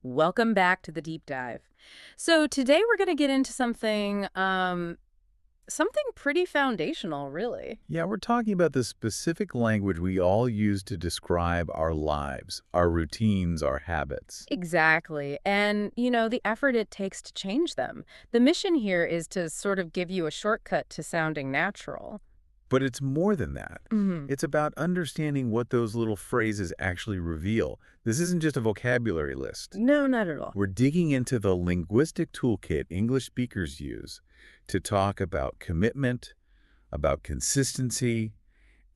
Welcome back to the deep dive. So today we're going to get into something pretty foundational, really. Yeah, we're talking about the specific language we all use to describe our lives, our routines, our habits. Exactly. And, the effort it takes to change them. The mission here is to sort of give you a shortcut to sounding natural. But it's more than that. Hmm. It's about understanding what those little phrases actually reveal. This isn't just a vocabulary list. No, not at all. We're digging into the linguistic toolkit English speakers use to talk about commitment, about consistency,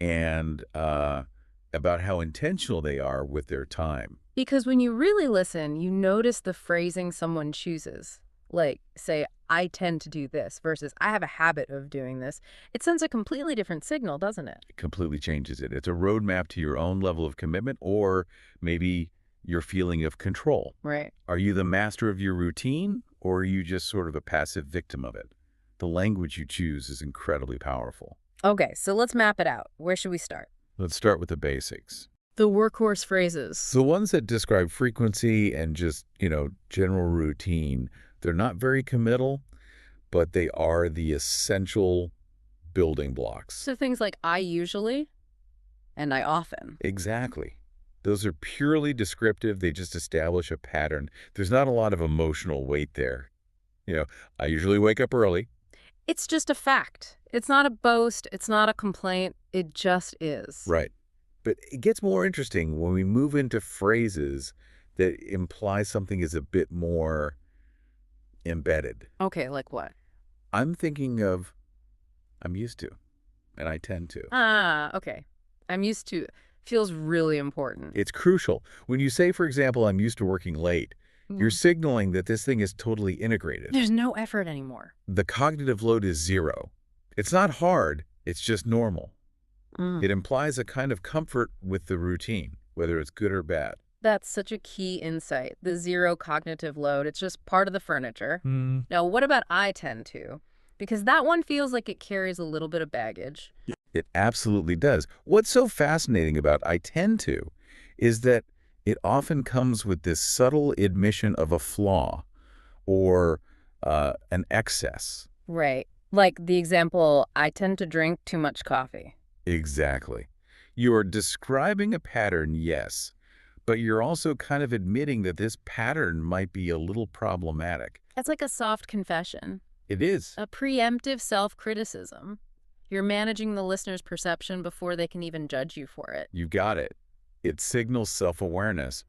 and about how intentional they are with their time. Because when you really listen, you notice the phrasing someone chooses. Like, say, I tend to do this versus I have a habit of doing this. It sends a completely different signal, doesn't it? It completely changes it. It's a roadmap to your own level of commitment or maybe your feeling of control. Right. Are you the master of your routine or are you just sort of a passive victim of it? The language you choose is incredibly powerful. Okay, so let's map it out. Where should we start? Let's start with the basics. The workhorse phrases. The ones that describe frequency and just, general routine, they're not very committal, but they are the essential building blocks. So things like I usually and I often. Exactly. Those are purely descriptive. They just establish a pattern. There's not a lot of emotional weight there. I usually wake up early. It's just a fact. It's not a boast. It's not a complaint. It just is. Right. But it gets more interesting when we move into phrases that imply something is a bit more embedded. Okay, like what? I'm thinking of I'm used to, and I tend to. Ah, okay. I'm used to. Feels really important. It's crucial. When you say, for example, I'm used to working late, you're Mm. signaling that this thing is totally integrated. There's no effort anymore. The cognitive load is zero. It's not hard, it's just normal. Mm. It implies a kind of comfort with the routine, whether it's good or bad. That's such a key insight. The zero cognitive load. It's just part of the furniture. Hmm. Now, what about I tend to? Because that one feels like it carries a little bit of baggage. It absolutely does. What's so fascinating about I tend to is that it often comes with this subtle admission of a flaw or an excess. Right. Like the example, I tend to drink too much coffee. Exactly. You are describing a pattern, yes, but you're also kind of admitting that this pattern might be a little problematic. That's like a soft confession, It is. a preemptive self-criticism. You're managing the listener's perception before they can even judge you for it. You got it. It signals self-awareness,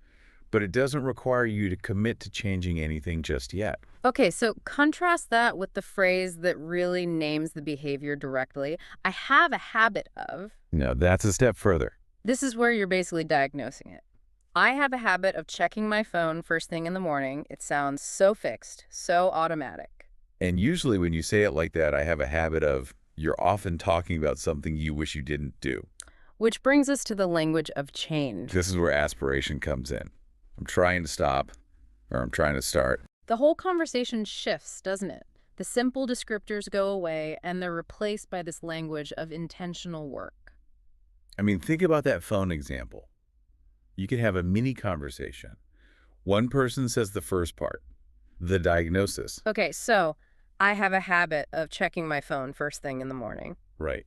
but it doesn't require you to commit to changing anything just yet. Okay, so contrast that with the phrase that really names the behavior directly. I have a habit of. No, that's a step further. This is where you're basically diagnosing it. I have a habit of checking my phone first thing in the morning. It sounds so fixed, so automatic. And usually when you say it like that, I have a habit of, you're often talking about something you wish you didn't do. Which brings us to the language of change. This is where aspiration comes in. I'm trying to stop, or I'm trying to start. The whole conversation shifts, doesn't it? The simple descriptors go away, and they're replaced by this language of intentional work. I mean, think about that phone example. You can have a mini conversation. One person says the first part, the diagnosis. Okay, so I have a habit of checking my phone first thing in the morning. Right.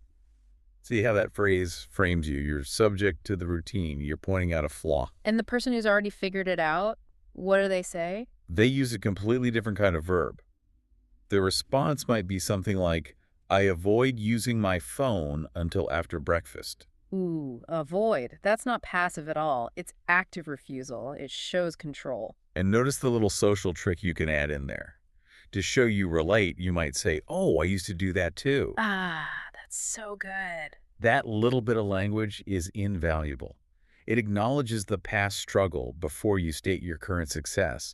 See how that phrase frames you. You're subject to the routine. You're pointing out a flaw. And the person who's already figured it out, what do they say? They use a completely different kind of verb. The response might be something like, I avoid using my phone until after breakfast. Ooh, avoid. That's not passive at all. It's active refusal. It shows control. And notice the little social trick you can add in there. To show you relate, you might say, oh, I used to do that too. Ah, that's so good. That little bit of language is invaluable. It acknowledges the past struggle before you state your current success.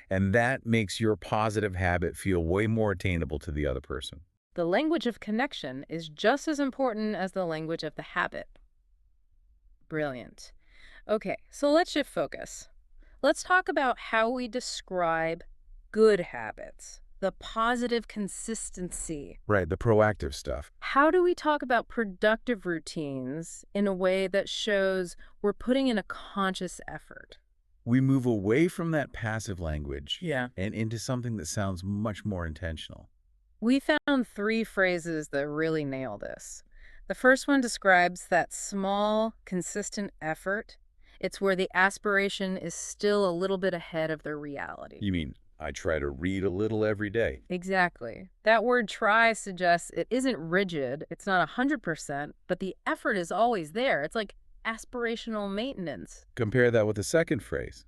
And that makes your positive habit feel way more attainable to the other person. The language of connection is just as important as the language of the habit. Brilliant. Okay, so let's shift focus. Let's talk about how we describe good habits, the positive consistency. Right, the proactive stuff. How do we talk about productive routines in a way that shows we're putting in a conscious effort? We move away from that passive language Yeah. and into something that sounds much more intentional. We found three phrases that really nail this. The first one describes that small, consistent effort. It's where the aspiration is still a little bit ahead of the reality. You mean, I try to read a little every day. Exactly. That word try suggests it isn't rigid, it's not 100%, but the effort is always there. It's like aspirational maintenance. Compare that with the second phrase.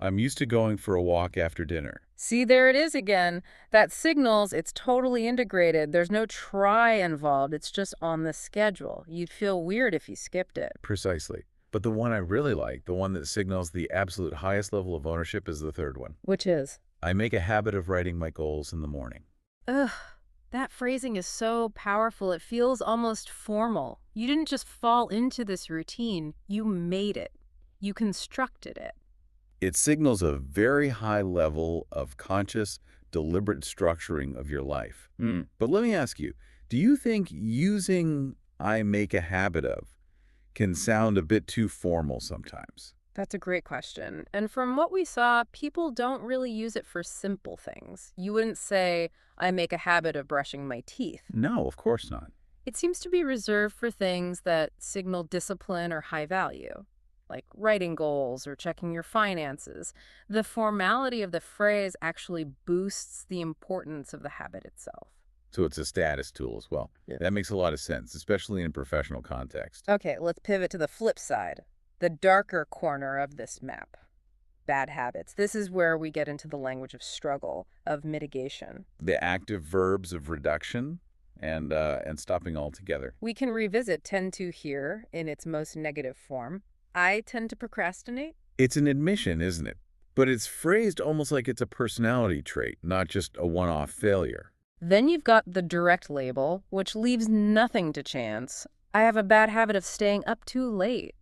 I'm used to going for a walk after dinner. See, there it is again. That signals it's totally integrated. There's no try involved. It's just on the schedule. You'd feel weird if you skipped it. Precisely. But the one I really like, the one that signals the absolute highest level of ownership, is the third one. Which is? I make a habit of writing my goals in the morning. Ugh, that phrasing is so powerful. It feels almost formal. You didn't just fall into this routine, you made it. You constructed it. It signals a very high level of conscious, deliberate structuring of your life. But let me ask you, do you think using I make a habit of can sound a bit too formal sometimes? That's a great question. And from what we saw, people don't really use it for simple things. You wouldn't say, I make a habit of brushing my teeth. No, of course not. It seems to be reserved for things that signal discipline or high value, like writing goals or checking your finances. The formality of the phrase actually boosts the importance of the habit itself. So it's a status tool as well. Yeah. That makes a lot of sense, especially in a professional context. Okay, let's pivot to the flip side, the darker corner of this map. Bad habits. This is where we get into the language of struggle, of mitigation. The active verbs of reduction and stopping altogether. We can revisit tend to here in its most negative form. I tend to procrastinate. It's an admission, isn't it? But it's phrased almost like it's a personality trait, not just a one-off failure. Then you've got the direct label, which leaves nothing to chance. I have a bad habit of staying up too late.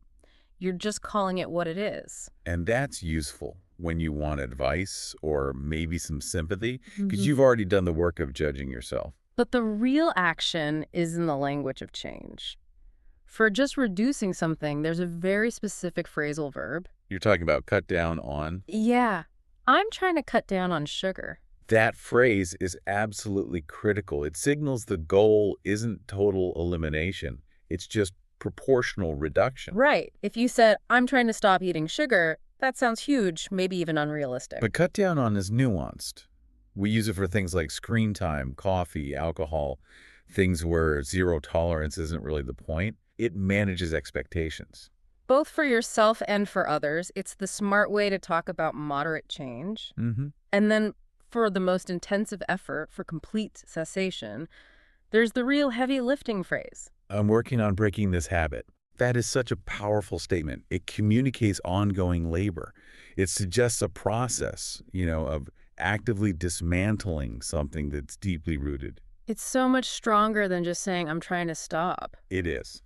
You're just calling it what it is. And that's useful when you want advice or maybe some sympathy, because Mhm. you've already done the work of judging yourself. But the real action is in the language of change. For just reducing something, there's a very specific phrasal verb. You're talking about cut down on. Yeah, I'm trying to cut down on sugar. That phrase is absolutely critical. It signals the goal isn't total elimination. It's just proportional reduction. Right. If you said, I'm trying to stop eating sugar, that sounds huge, maybe even unrealistic. But cut down on is nuanced. We use it for things like screen time, coffee, alcohol, things where zero tolerance isn't really the point. It manages expectations. Both for yourself and for others, it's the smart way to talk about moderate change. And then for the most intensive effort, for complete cessation, there's the real heavy lifting phrase. I'm working on breaking this habit. That is such a powerful statement. It communicates ongoing labor. It suggests a process, of actively dismantling something that's deeply rooted. It's so much stronger than just saying, I'm trying to stop. It is.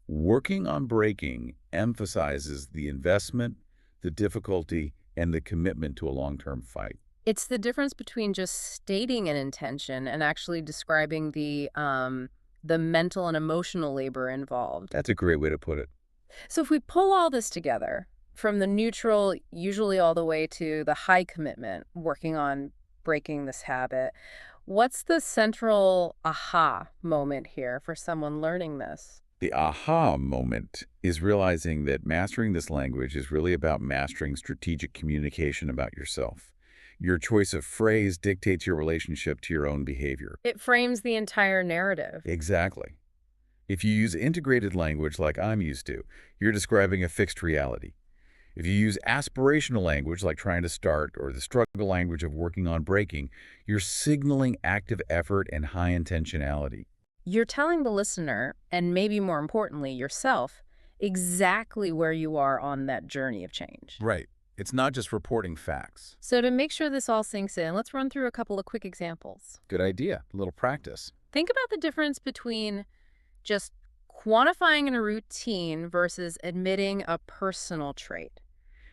Working on breaking emphasizes the investment, the difficulty, and the commitment to a long-term fight. It's the difference between just stating an intention and actually describing the mental and emotional labor involved. That's a great way to put it. So if we pull all this together, from the neutral, usually all the way to the high commitment, working on breaking this habit, what's the central aha moment here for someone learning this? The aha moment is realizing that mastering this language is really about mastering strategic communication about yourself. Your choice of phrase dictates your relationship to your own behavior. It frames the entire narrative. Exactly. If you use integrated language like I'm used to, you're describing a fixed reality. If you use aspirational language like trying to start or the struggle language of working on breaking, you're signaling active effort and high intentionality. You're telling the listener, and maybe more importantly, yourself, exactly where you are on that journey of change. Right. It's not just reporting facts. So to make sure this all sinks in, let's run through a couple of quick examples. Good idea. A little practice. Think about the difference between just quantifying in a routine versus admitting a personal trait.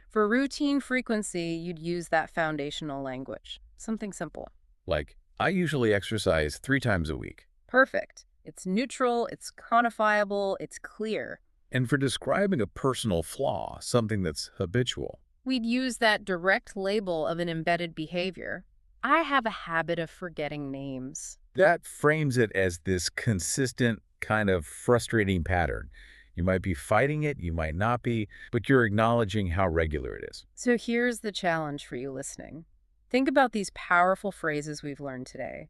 For routine frequency, you'd use that foundational language. Something simple. Like, I usually exercise 3 times a week. Perfect. It's neutral, it's quantifiable, it's clear. And for describing a personal flaw, something that's habitual. We'd use that direct label of an embedded behavior. I have a habit of forgetting names. That frames it as this consistent, kind of frustrating pattern. You might be fighting it, you might not be, but you're acknowledging how regular it is. So here's the challenge for you listening. Think about these powerful phrases we've learned today.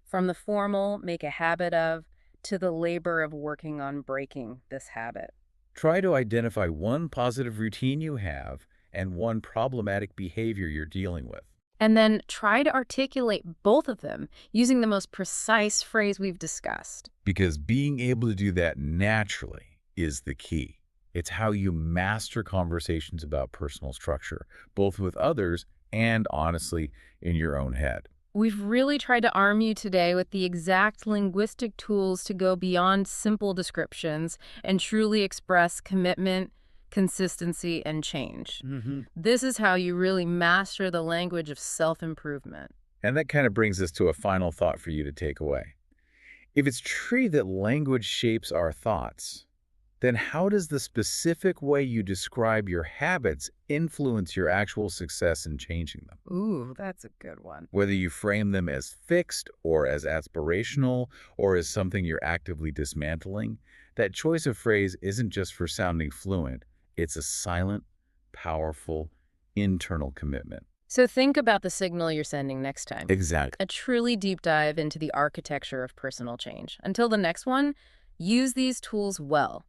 From the formal, make a habit of, to the labor of working on breaking this habit. Try to identify one positive routine you have and one problematic behavior you're dealing with. And then try to articulate both of them using the most precise phrase we've discussed. Because being able to do that naturally is the key. It's how you master conversations about personal structure, both with others and, honestly, in your own head. We've really tried to arm you today with the exact linguistic tools to go beyond simple descriptions and truly express commitment, consistency, and change. This is how you really master the language of self-improvement. And that kind of brings us to a final thought for you to take away. If it's true that language shapes our thoughts, then how does the specific way you describe your habits influence your actual success in changing them? Ooh, that's a good one. Whether you frame them as fixed or as aspirational or as something you're actively dismantling, that choice of phrase isn't just for sounding fluent, it's a silent, powerful, internal commitment. So think about the signal you're sending next time. Exactly. A truly deep dive into the architecture of personal change. Until the next one, use these tools well.